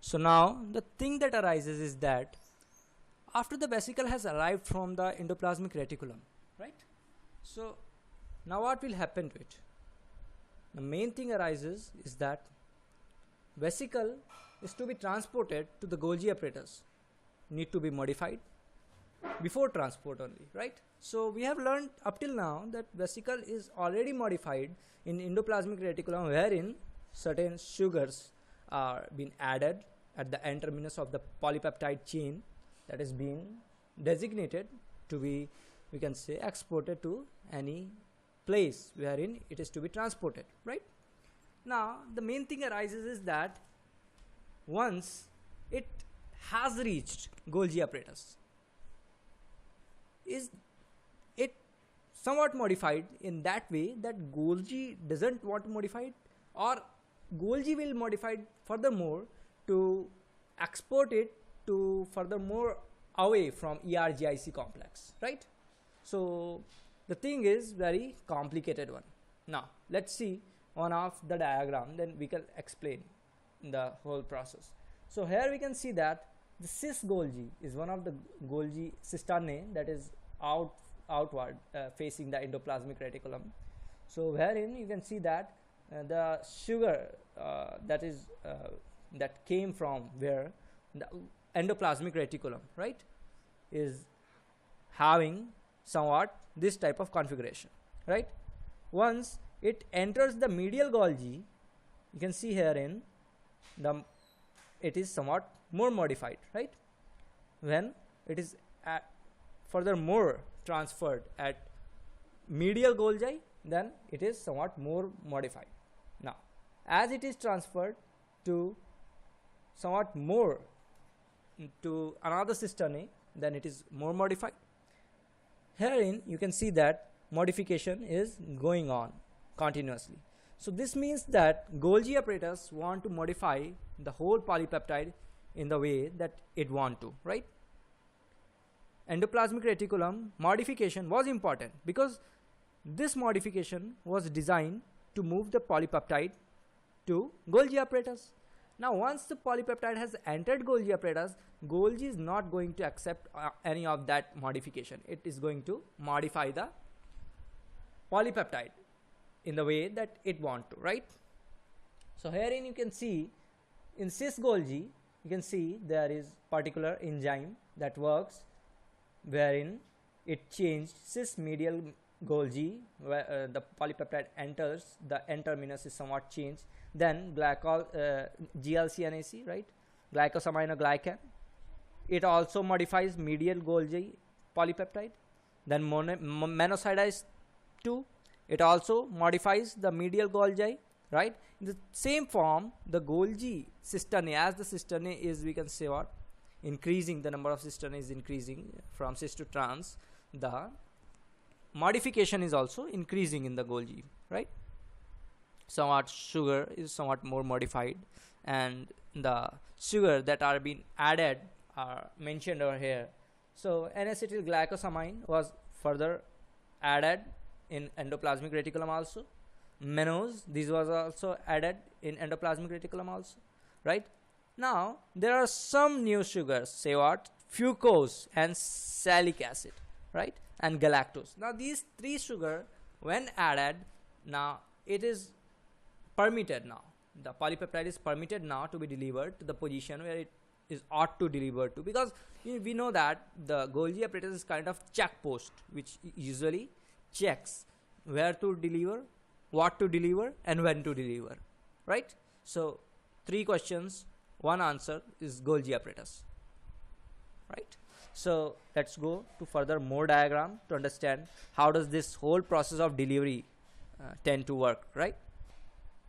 So now the thing that arises is that after the vesicle has arrived from the endoplasmic reticulum, right? So now what will happen to it? The main thing arises is that vesicle is to be transported to the Golgi apparatus, need to be modified before transport only, right? So we have learned up till now that vesicle is already modified in endoplasmic reticulum, wherein certain sugars are being added at the end terminus of the polypeptide chain that is being designated to be, we can say, exported to any place wherein it is to be transported, right? Now the main thing arises is that once it has reached Golgi apparatus, is it somewhat modified in that way that Golgi doesn't want to modify it, or Golgi will modify it furthermore to export it to furthermore away from ERGIC complex, right? So the thing is very complicated one. Now let's see one of the diagram, then we can explain the whole process. So here we can see that the cis Golgi is one of the Golgi cisternae that is outward facing the endoplasmic reticulum. So wherein you can see that the sugar that came from where the endoplasmic reticulum, right, is having somewhat this type of configuration, right? Once it enters the medial Golgi, you can see herein it is somewhat more modified, right? When it is furthermore transferred at medial Golgi, then it is somewhat more modified. Now as it is transferred to somewhat more to another cisternae, then it is more modified. Herein you can see that modification is going on continuously. So this means that Golgi apparatus want to modify the whole polypeptide in the way that it want to, right? Endoplasmic reticulum modification was important because this modification was designed to move the polypeptide to Golgi apparatus. Now once the polypeptide has entered Golgi apparatus, Golgi is not going to accept any of that modification. It is going to modify the polypeptide in the way that it want to, right? So herein you can see in cis Golgi, you can see there is particular enzyme that works wherein it changed cis medial Golgi, where the polypeptide enters, the N terminus is somewhat changed, then GLCNAC, right, glycosaminoglycan, it also modifies medial Golgi polypeptide. Then monosidase 2, it also modifies the medial Golgi, right? In the same form, the Golgi cisternae, as the cisternae is, we can say what, increasing, the number of cisternae is increasing from cis to trans, the modification is also increasing in the Golgi, right? Somewhat sugar is somewhat more modified, and the sugar that are being added are mentioned over here. So N-acetyl glycosamine was further added in endoplasmic reticulum also. Mannose, this was also added in endoplasmic reticulum also, right? Now there are some new sugars, say what, fucose and salic acid, right, and galactose. Now these three sugar when added, now it is permitted, now the polypeptide is permitted now to be delivered to the position where it is ought to deliver to, because we know that the Golgi apparatus is kind of check post which usually checks where to deliver, what to deliver, and when to deliver, right? So 3 questions, 1 answer is Golgi apparatus, right? So let's go to further more diagram to understand how does this whole process of delivery tend to work, right?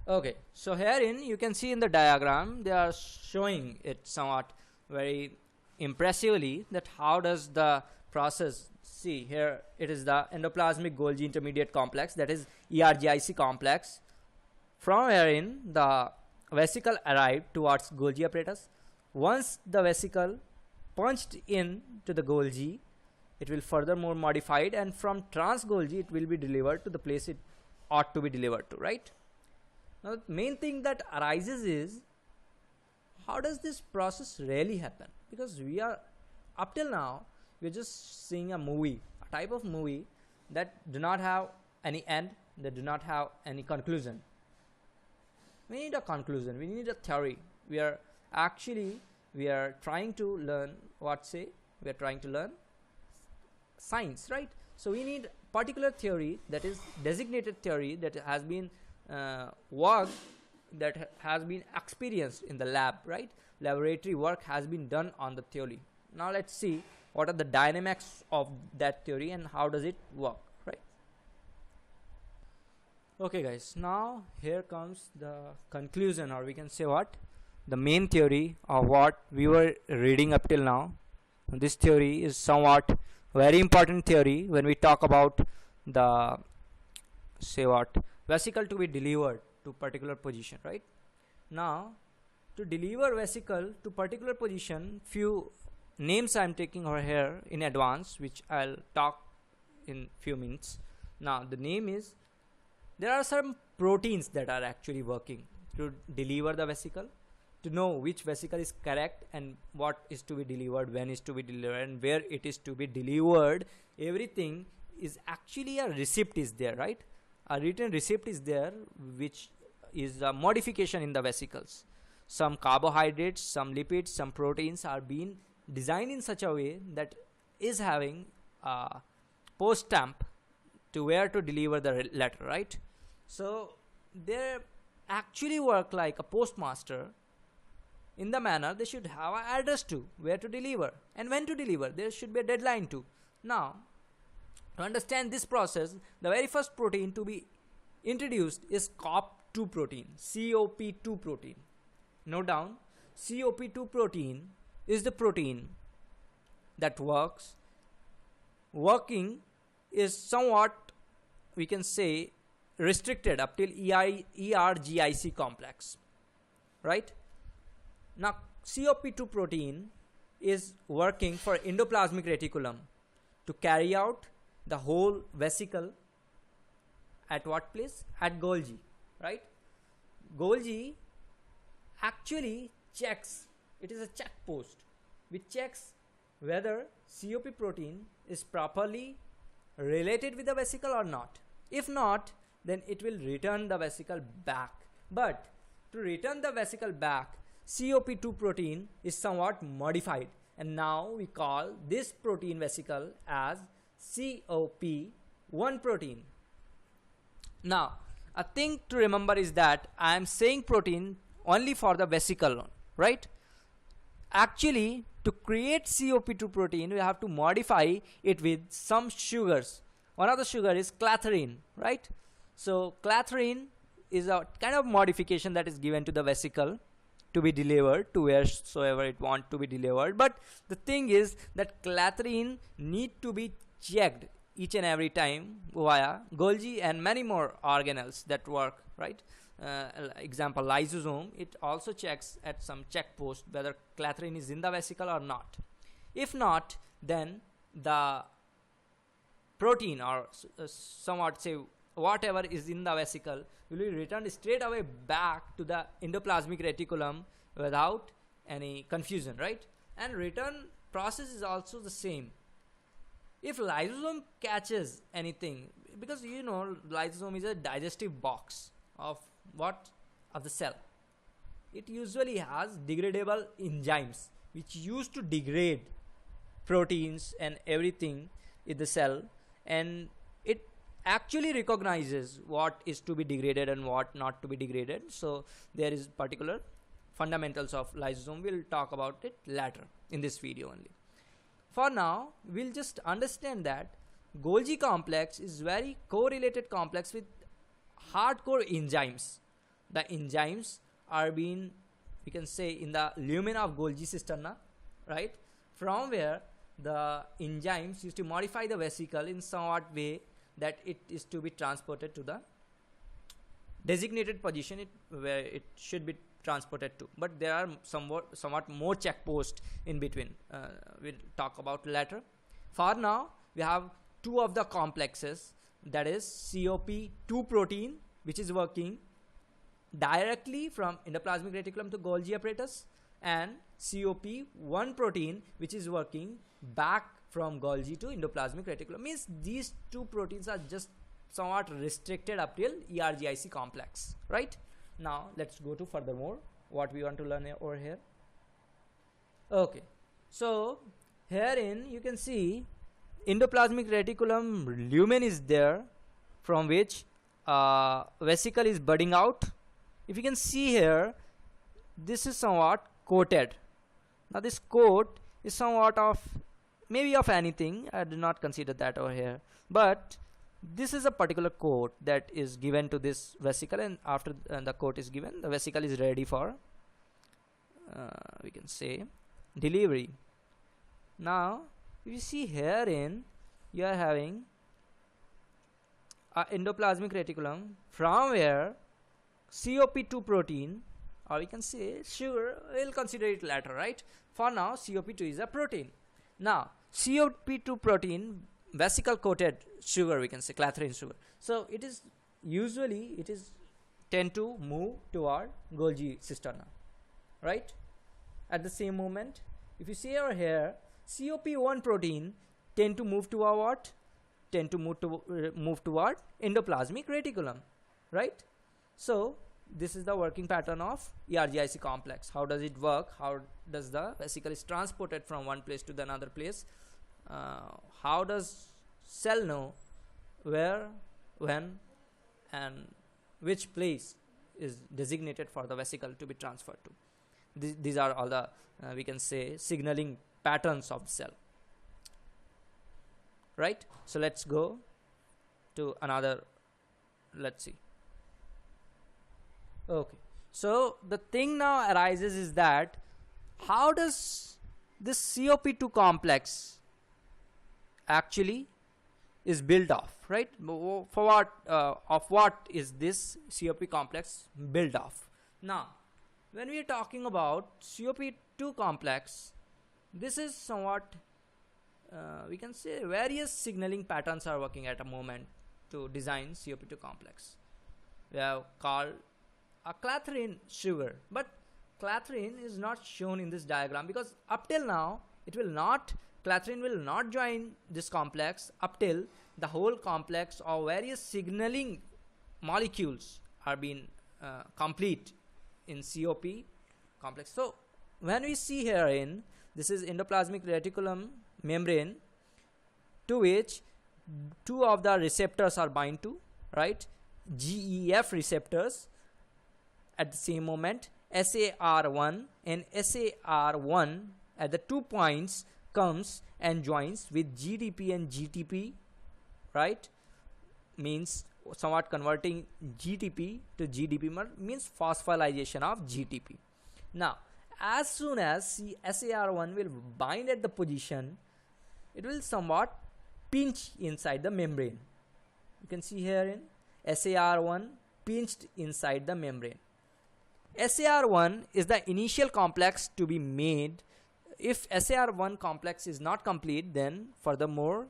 Okay, so herein you can see in the diagram they are showing it somewhat very impressively that how does the process. See here, it is the endoplasmic Golgi intermediate complex, that is ERGIC complex, from wherein the vesicle arrived towards Golgi apparatus. Once the vesicle punched in to the Golgi, it will furthermore modified, and from trans Golgi it will be delivered to the place it ought to be delivered to, right? Now the main thing that arises is how does this process really happen? Because we are, up till now, we're just seeing a movie, a type of movie that do not have any end, that do not have any conclusion. We need a conclusion, we need a theory. We are trying to learn we are trying to learn science, right? So we need particular theory, that is designated theory, that has been worked, that has been experienced in the lab, right? Laboratory work has been done on the theory. Now let's see what are the dynamics of that theory and how does it work, right? Okay guys, now here comes the conclusion, or we can say what? The main theory of what we were reading up till now. This theory is somewhat very important theory when we talk about the, say what, vesicle to be delivered to particular position, right? Now to deliver vesicle to particular position, few names I am taking over here in advance, which I'll talk in few minutes. Now the name is, there are some proteins that are actually working to deliver the vesicle, to know which vesicle is correct and what is to be delivered, when is to be delivered, and where it is to be delivered. Everything is actually a receipt is there, right? A written receipt is there, which is a modification in the vesicles. Some carbohydrates, some lipids, some proteins are being designed in such a way that is having a post stamp to where to deliver the letter, right? So they actually work like a postmaster, in the manner they should have an address to where to deliver and when to deliver. There should be a deadline to. Now to understand this process, the very first protein to be introduced is COP2 protein, COP2 protein. Note down, COP2 protein is the protein that working is somewhat, we can say, restricted up till ERGIC complex, right? Now COP2 protein is working for endoplasmic reticulum to carry out the whole vesicle at what place? At Golgi, right? Golgi actually checks, it is a check post which checks whether COP protein is properly related with the vesicle or not. If not, then it will return the vesicle back. But to return the vesicle back, COP2 protein is somewhat modified, and now we call this protein vesicle as COP1 protein. Now a thing to remember is that I am saying protein only for the vesicle, right? Actually, to create COP2 protein, we have to modify it with some sugars. One of the sugar is clathrine, right? So clathrine is a kind of modification that is given to the vesicle to be delivered to wheresoever it want to be delivered. But the thing is that clathrine need to be checked each and every time via Golgi and many more organelles that work, right? Example, lysosome, it also checks at some check post whether clathrine is in the vesicle or not. If not, then the protein, or somewhat say whatever is in the vesicle, will be returned straight away back to the endoplasmic reticulum without any confusion, right? And return process is also the same. If lysosome catches anything, because you know lysosome is a digestive box of what? Of the cell. It usually has degradable enzymes which used to degrade proteins and everything in the cell, and it actually recognizes what is to be degraded and what not to be degraded. So there is particular fundamentals of lysosome. We'll talk about it later in this video only. For now, we'll just understand that Golgi complex is very correlated complex with hardcore enzymes. The enzymes are being, we can say, in the lumina of Golgi cisterna, right? From where the enzymes used to modify the vesicle in somewhat way that it is to be transported to the designated position where it should be transported to. But there are somewhat more check posts in between. We'll talk about later. For now, we have two of the complexes, that is COP2 protein, which is working directly from endoplasmic reticulum to Golgi apparatus, and COP1 protein which is working back from Golgi to endoplasmic reticulum. Means these two proteins are just somewhat restricted up till ERGIC complex, right? Now let's go to furthermore what we want to learn over here. Okay, so herein you can see endoplasmic reticulum lumen is there, from which vesicle is budding out. If you can see here, this is somewhat coated. Now this coat is somewhat of maybe of anything, I do not consider that over here, but this is a particular coat that is given to this vesicle, and after the coat is given, the vesicle is ready for we can say delivery. Now if you see herein, you are having a endoplasmic reticulum from where COP2 protein, or we can say sugar, we'll consider it later, right? For now COP2 is a protein. Now COP2 protein vesicle coated sugar, we can say clathrin sugar, so it is usually tend to move toward Golgi cisterna, right? At the same moment, if you see over here, COP1 protein tend to move toward what? Tend to move toward endoplasmic reticulum, right? So this is the working pattern of ERGIC complex. How does it work? How does the vesicle is transported from one place to the another place? How does cell know where, when, and which place is designated for the vesicle to be transferred to? These are all the we can say signaling patterns of the cell, right? So let's go to another, let's see. Okay, so the thing now arises is that how does this COP2 complex actually is built off, right? For what of what is this COP complex built off? Now when we are talking about COP2 complex, this is somewhat we can say various signaling patterns are working at a moment to design COP2 complex. We have called a clathrin sugar, but clathrin is not shown in this diagram because up till now clathrin will not join this complex up till the whole complex of various signaling molecules are being complete in COP complex. So when we see herein, this is endoplasmic reticulum membrane to which two of the receptors are bind to, right? GEF receptors. At the same moment, SAR1 and SAR1 at the 2 points comes and joins with GDP and GTP, right? Means somewhat converting GTP to GDP means phosphorylation of GTP. Now as soon as SAR1 will bind at the position, it will somewhat pinch inside the membrane. You can see here in SAR1 pinched inside the membrane. SAR1 is the initial complex to be made. If SAR1 complex is not complete, then furthermore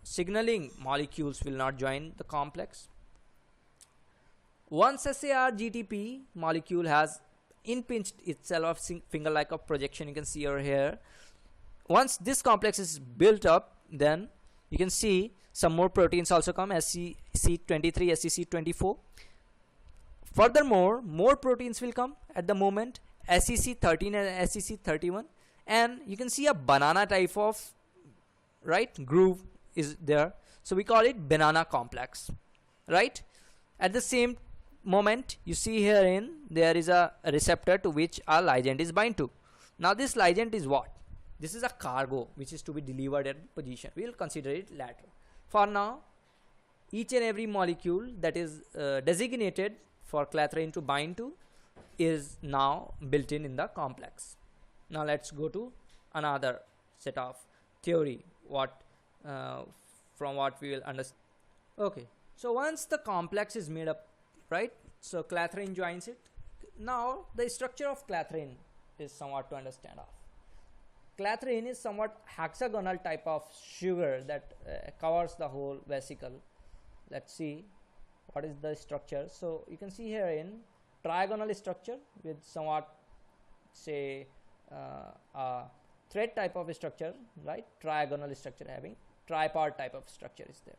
signaling molecules will not join the complex. Once SAR GTP molecule has impinged itself of finger like of projection, you can see over here. Once this complex is built up, then you can see some more proteins also come, SCC23, SCC24. Furthermore, more proteins will come at the moment, SCC13 and SCC31, and you can see a banana type of groove is there, so we call it banana complex, right? At the same moment, you see herein there is a receptor to which a ligand is bind to. Now this ligand is what? This is a cargo which is to be delivered at position. We will consider it later. For now, each and every molecule that is designated for clathrin to bind to is now built in the complex. Now let's go to another set of theory from what we will understand. Okay, so once the complex is made up, right, so clathrin joins it. Now the structure of clathrin is somewhat to understand of. Clathrin is somewhat hexagonal type of sugar that covers the whole vesicle. Let's see what is the structure. So you can see here in trigonal structure with somewhat say a thread type of structure, right? Trigonal structure having tripart type of structure is there.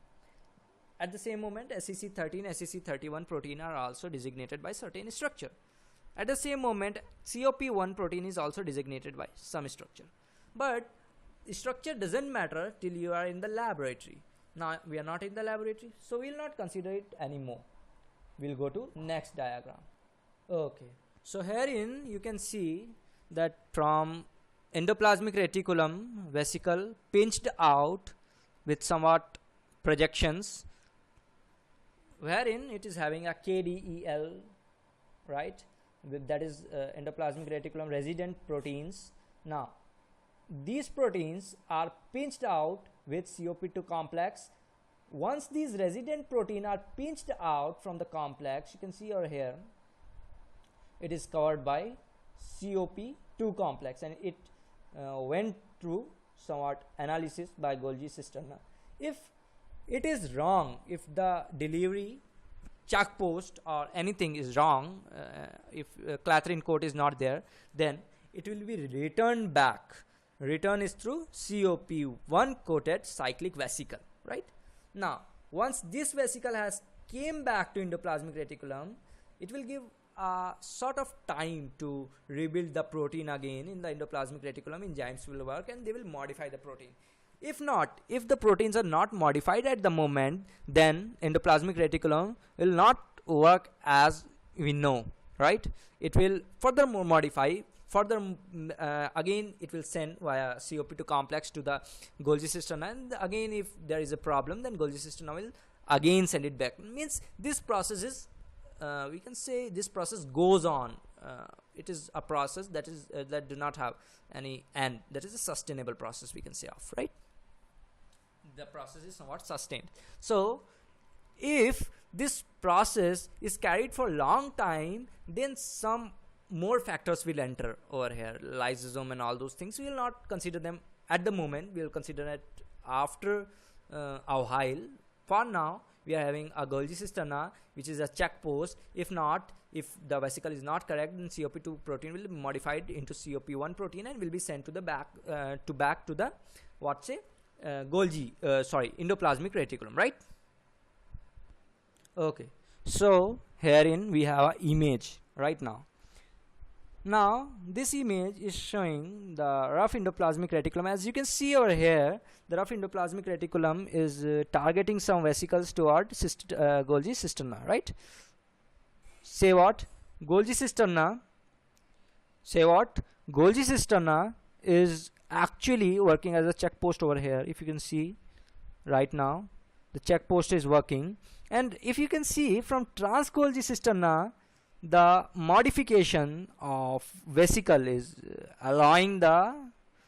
At the same moment, SEC13, SEC31 protein are also designated by certain structure. At the same moment, COP1 protein is also designated by some structure. But structure doesn't matter till you are in the laboratory. Now we are not in the laboratory, so we will not consider it anymore. We'll go to next diagram. Okay, so herein you can see that from endoplasmic reticulum vesicle pinched out with somewhat projections, wherein it is having a KDEL, right? That is endoplasmic reticulum resident proteins. Now these proteins are pinched out with COP2 complex. Once these resident protein are pinched out from the complex, you can see over here it is covered by COP2 complex, and it went through somewhat analysis by Golgi cisterna. If it is wrong, if the delivery check post or anything is wrong, if clathrin coat is not there, then it will be returned back. Return is through COP1 coated cyclic vesicle, right? Now once this vesicle has came back to endoplasmic reticulum, it will give a sort of time to rebuild the protein again in the endoplasmic reticulum. Enzymes will work and they will modify the protein. If not, if the proteins are not modified at the moment, then endoplasmic reticulum will not work as we know, right? It will furthermore modify. Further, again it will send via COP2 complex to the Golgi cisterna, and again if there is a problem, then Golgi cisterna will again send it back. Means this process is, we can say this process goes on. It is a process that is that do not have any end. That is a sustainable process, we can say of, right? The process is somewhat sustained. So if this process is carried for a long time, then some more factors will enter over here, lysosome and all those things. We will not consider them at the moment. We will consider it after a while. For now, we are having a Golgi cisterna, which is a check post. If not, if the vesicle is not correct, then COP2 protein will be modified into COP1 protein and will be sent to the back to the Golgi, endoplasmic reticulum, right? Okay, so herein we have an image right now. Now this image is showing the rough endoplasmic reticulum. As you can see over here, the rough endoplasmic reticulum is targeting some vesicles toward Golgi cisterna, right? Say what? Golgi cisterna. Say what? Golgi cisterna is actually working as a check post over here. If you can see right now, the check post is working, and if you can see from trans Golgi cisterna, the modification of vesicle is allowing the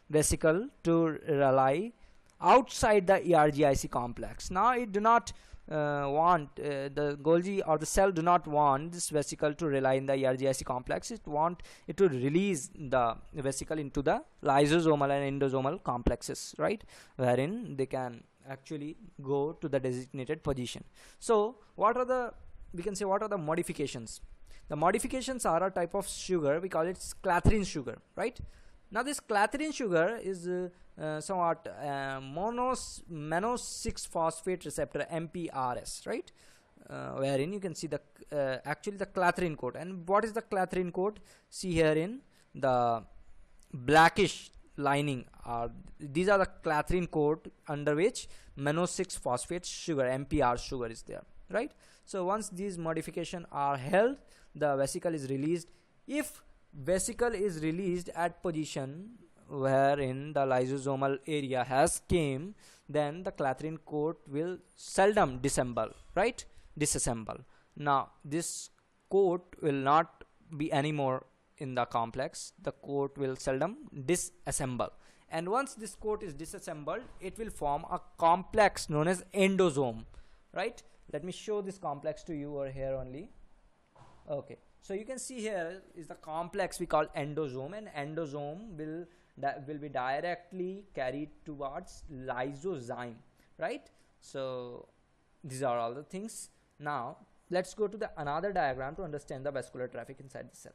vesicle to rely outside the ERGIC complex. Now it do not want the Golgi or the cell do not want this vesicle to rely in the ERGIC complex. It want it to release the vesicle into the lysosomal and endosomal complexes, right, wherein they can actually go to the designated position. So what are the, we can say, what are the modifications? The modifications are a type of sugar, we call it clathrin sugar, right? Now this clathrin sugar is somewhat mono 6 phosphate receptor, MPRS, right? Wherein you can see the actually the clathrin coat. And what is the clathrin coat? See here in the blackish lining, these are the clathrin coat under which mono 6 phosphate sugar, MPR sugar is there, right? So once these modifications are held, the vesicle is released. If vesicle is released at position wherein the lysosomal area has came, then the clathrin coat will seldom disassemble, right? Disassemble. Now this coat will not be anymore in the complex. The coat will seldom disassemble, and once this coat is disassembled, it will form a complex known as endosome, right? Let me show this complex to you over here only. Okay, so you can see here is the complex we call endosome, and endosome will be directly carried towards lysozyme, right? So these are all the things. Now let's go to the another diagram to understand the vascular traffic inside the cell.